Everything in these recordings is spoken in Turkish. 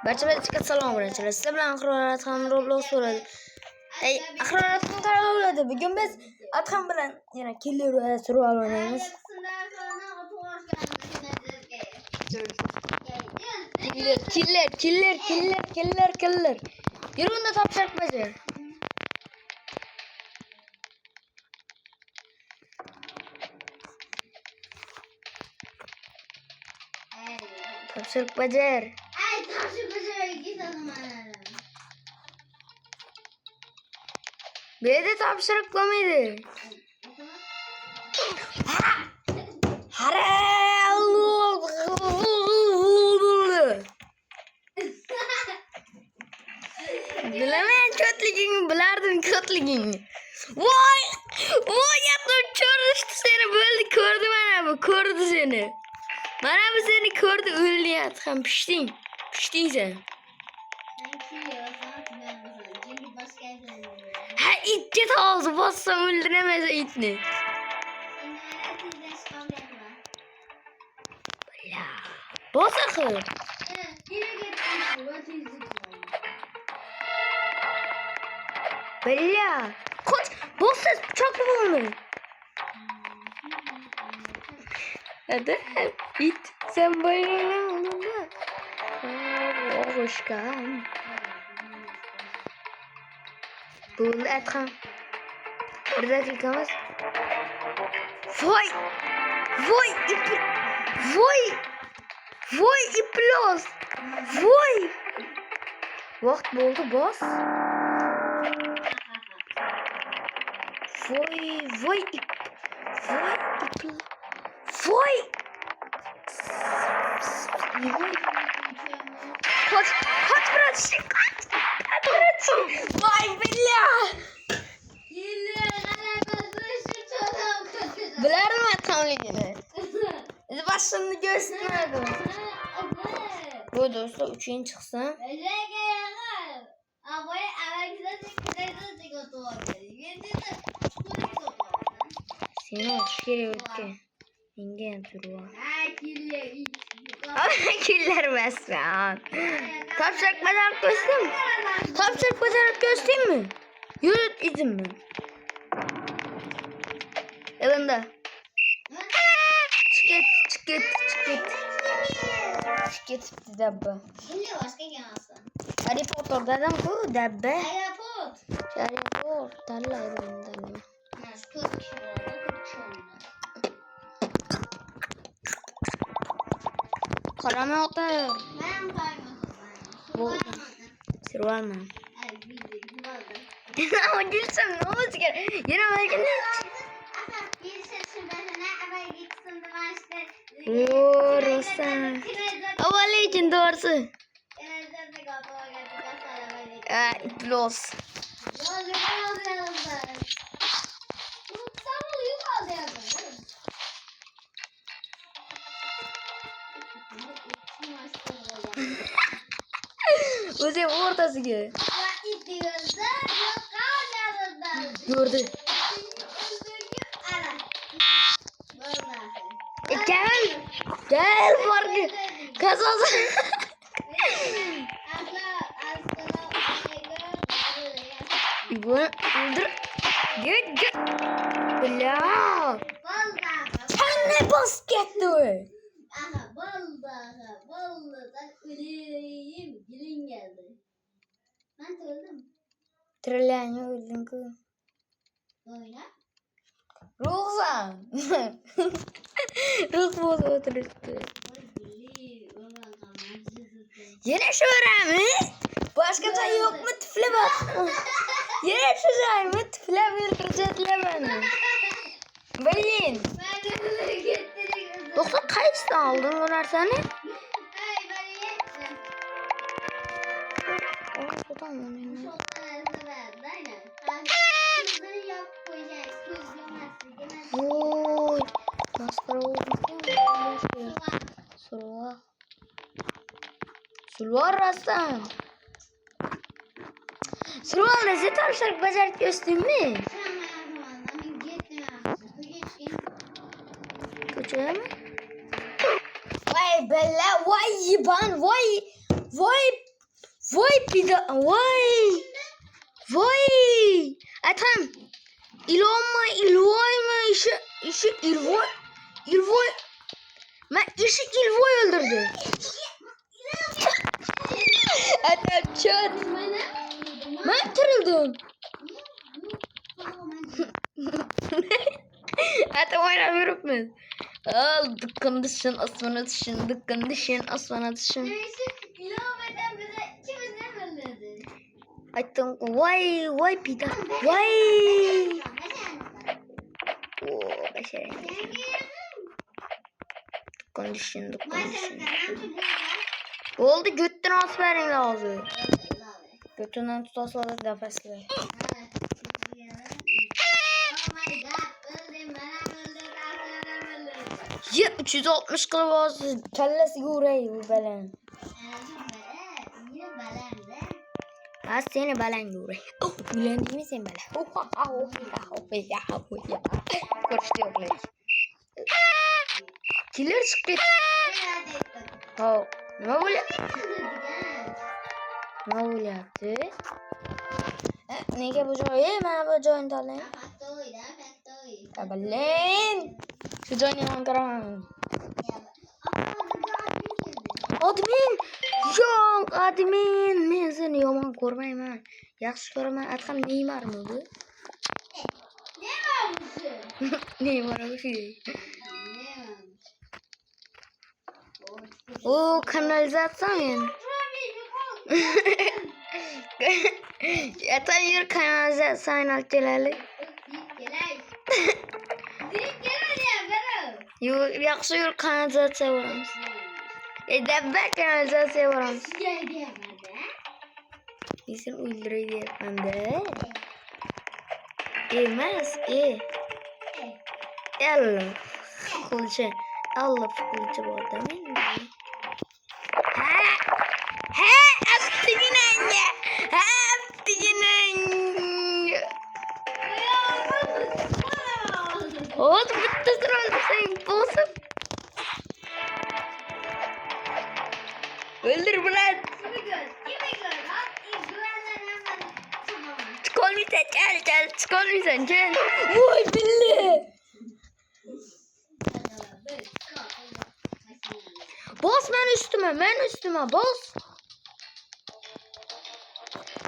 Barcha salom birinchilar. Sizlar bilan Aqrorat ham Roblox so'radi. Aqrorat ham qaror bugun biz Adham bilan yana killer survival o'ynaymiz. Killer. Yürü bunda topşarık bacar. Topşarık bacar. Bir de topşarık koymadı. Bilemem kötülüğünü, bilerdim kötülüğünü. Vay yaptım çördüştü seni böyle gördüm ana gördü seni. Bana bu seni gördü öldü yatkan piştin sen. Ha it git ağzı bassam öldüremez itini. Ya bas akıl. Bella koç boss çok bulmuyor. Hadi it sen böyle oldu. Hoş geldin. Bu Adham. Bir dakikamız. Vay iplos. Vay. Vaqt bo'ldi boss. Voy. Kaç bırak. Vay Bella. Bilerim Adham'lıkını. Başını gösterdim. Bu dostlar 3'ün çıksın. Seni aşırı ötke. İngen duruyor. Killer besmen. Topşak bacarak göstereyim mi? Yürü izin mi? Elinde. Çık git dabbe. Harry Potter dedim bu dabbe. Harry Potter dallaydım. Karama otur. Bu sirval mı? Ama gülsem ne olacak? Yine belki ne? Rosa. Havalı için doğrusu. İplos. Uzi ortası gibi. Gördü. Gel farkı. Kazası. İbu öldür. Git. Bela. Sen ne basketti o? Aha vallahi öleyim dilin geldi. Ben öldüm. Trelyanı öldün kız. Oyna. Ruhsan. Ruh bozu oturuştu. Yine şöyle mi? Başka çay yok mu tifle bak. Yine şöyle mi tifle öldürecekler beni. Beyin. Doktor kaçta aldın onlar seni? Oy, maskara oldu. Sulvar rastan. Sulvar ne tavşak bacarak göstereyim mi? Kötü mi? Vay Bella, vay Yiban, vay Vay pida. Vay. Vay. Atam. İlvoy mu? İşi İlvoy. İlvoy. Ben işi İlvoy öldürdü. Atam çat. Ben kırıldım. Atam oynamıyorum ben. Al dükkan dışın asmana dışın. Dükkan dışın asmana dışın. İlhameden bize ikimiz ne öldürdü? Atam vay pida. Vay. Oo başaramadım. Dükkan dışın. Oldu götten asverin lazım. Götünden tutarsa da nefesli. Ya 360 kilo kellesi yüreği bu belen. Ha seni belen yüreği. Oh gülendiğimi sen belen. Koştu yok lan. Killer çıktı. Oh ne oluyor? Ne oluyor yaptı? Ne ki bu joy? Ben bu joy dalayım. Belen. Şu joy ne ankaram? Admin. Yok admin. Men seni yomon ko'rmayman. Yaxshi ko'raman. Atam Neymar mı bu? Neymar mı? O kanalizasyon. Atam yürü kanalizasyon alçalarlı. Yaxshi yürü kanalizasyon varamiz. Dabba kanalizasyon varamiz. Sen o'ldiraydi hamda. Emas, Allah. Qilchi. Allah qilchi borda-men. Ha, aftiginanga. Ha, aftiginanga. Oldu bitti sıraldı sen bozum. Öldür ulan. Çıkolmaysan gel. Çıkolmaysan gel. Vay billi. Bas ben üstüme bas.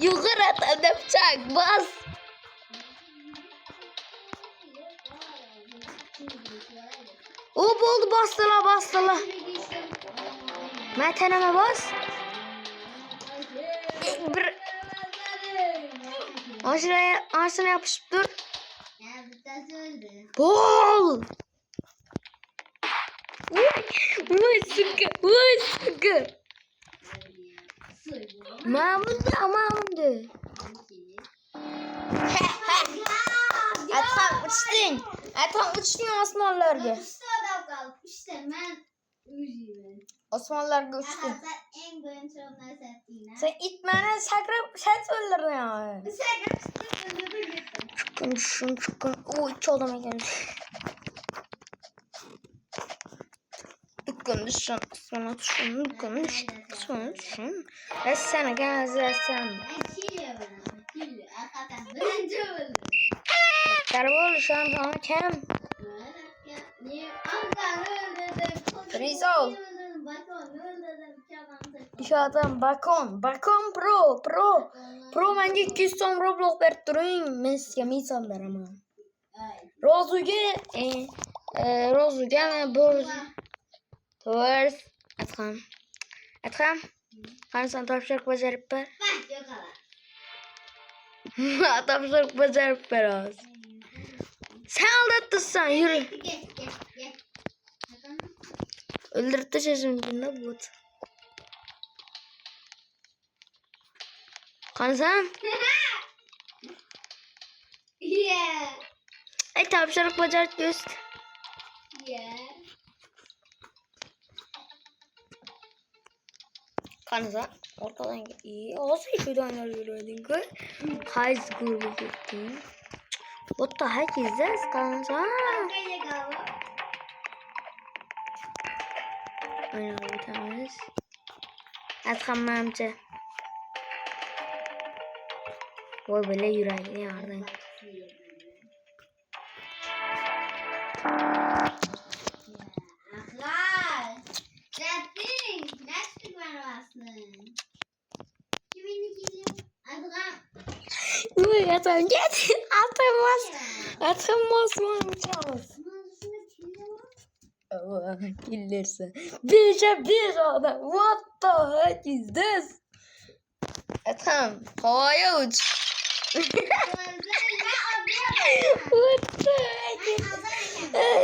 Yukarı at adapçak bas. O oldu bastıla. Ben teneme bas. Ağaçına yapışıp dur. Bol. Vay sıkı. Mahmut'du. Atam uçtun osmonlarga. Osmonlarga uçtun. Sen itmeni sakrab o'ldirding ya. Çıkın. O iki adam ekan. Dükkan düşün. Ve sana kanalizasyon. Karbol şu an sana kem. Rizal. Şu adam bakon pro. Pro bence 200 son Roblox verip durayım. Ben size misal veremem. Rozuge ve borz. Tors. Atram. Hani sen tavşak bacarıp ver. Tavşak bacarıp ver az. Sen aldattın yürü. Öldürttü şimdi ne bu? Kansan? Ay tavşak bacarıp göst. Kansa ortadan iyi. Olsa şuradan yürüyordun ki. High school gittin. What the heck is this kansa? Aynen bir tanemiz. Atkamamcı. Voy böyle yüreğini yardım. Aklar. Nettin. Nettin varmasın. Kimin ilgili? Aklar. Voy atam git. Atamaz mı çağız? Killerse. Bir adam. What the heck is this? Atam havaya uç. What the heck?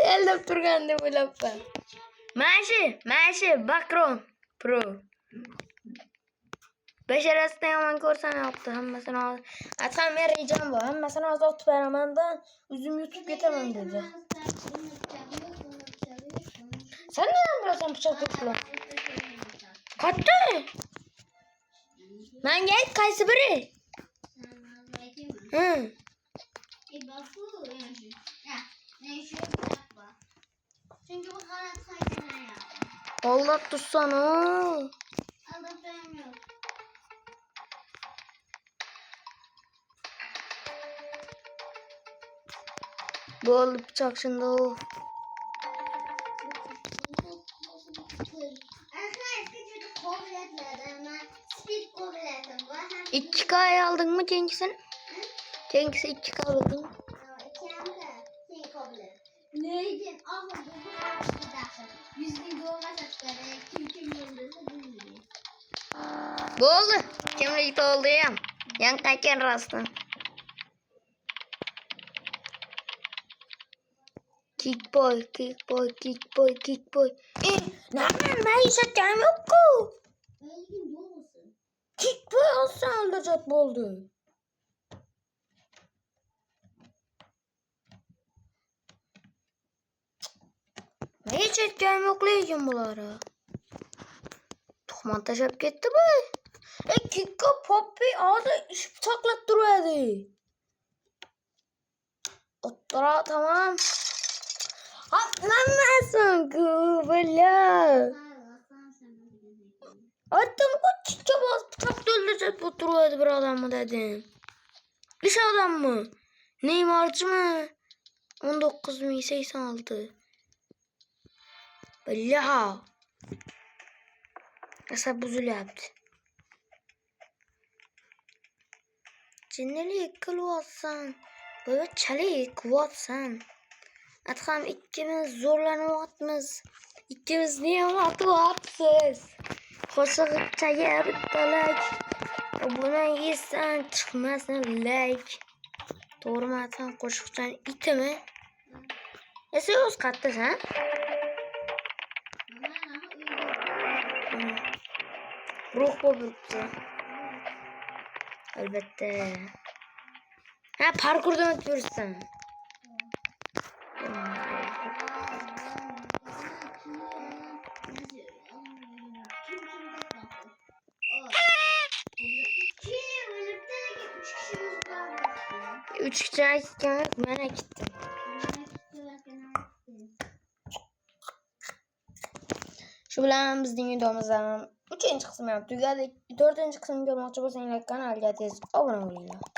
Elde turgan deb o'ylabman. Mashi, Bakron Pro. Basharasidan yomon ko'rsam yo'qdi, hammasini hozir. Atam men rejam bor, hammasini hozir otib beraman-da, o'zim yutib ketaman dedi. Sen neden bilasan bıçak tutla? Kaçtı. Ben gel kaysı biri. Hı. Çünkü bu kanat kaydına ya. Allah tutsana. Aldatlarım yok. Bu oldu bıçak şimdi o. İki kaya aldın mı Cengiz'in? Cengiz'e 2K aldın mı? Neydi? Ama bu harfi dersin. 100.000 dolar satları. Kim yıldızı bilmiyor. Bu oldu. Kimlik oldu ya. Yan kaçan rastın. Kickboy. Nereden ben işleteceğim yok ku. Elgin doğrusu. Kickboy olsan öldürecek oldu. Ne işleteceğim yok leyeceğim bunlara. Tuhman taşıp gitti bu. Kikko Poppy ağzı iş bıçaklat duruyordu. Otlara tamam. Atlanmasın ku böyle. Attım bu çiçe bas bıçak öldürecek bu duruyordu bir adam mı dedim. İş adam mı? Neymarcı mı? 19.86. Böyle ha. Nasıl buzul yaptı. Cinnelik kılvatsan. Böyle çelik kıvatsan. Atkam ikimiz zorlanıvatmız. İkimiz niye atıvatsız. Koşuk çaya bittalak. Buna yiysen çıkmasın like. Doğru mu atam koşukçan iti mi? Nesi öz kattı sen? Ruh bozuktu. Elbette. Ha parkurdan ötüyorsun. Üç kişi ayıkken ben gittim. Şu bilan bizning videomizdan 3-chi qismi ham tugadi. 4-chi qismini ko'rmoqchi bo'lsanglar kanalga tez obuna bo'linglar.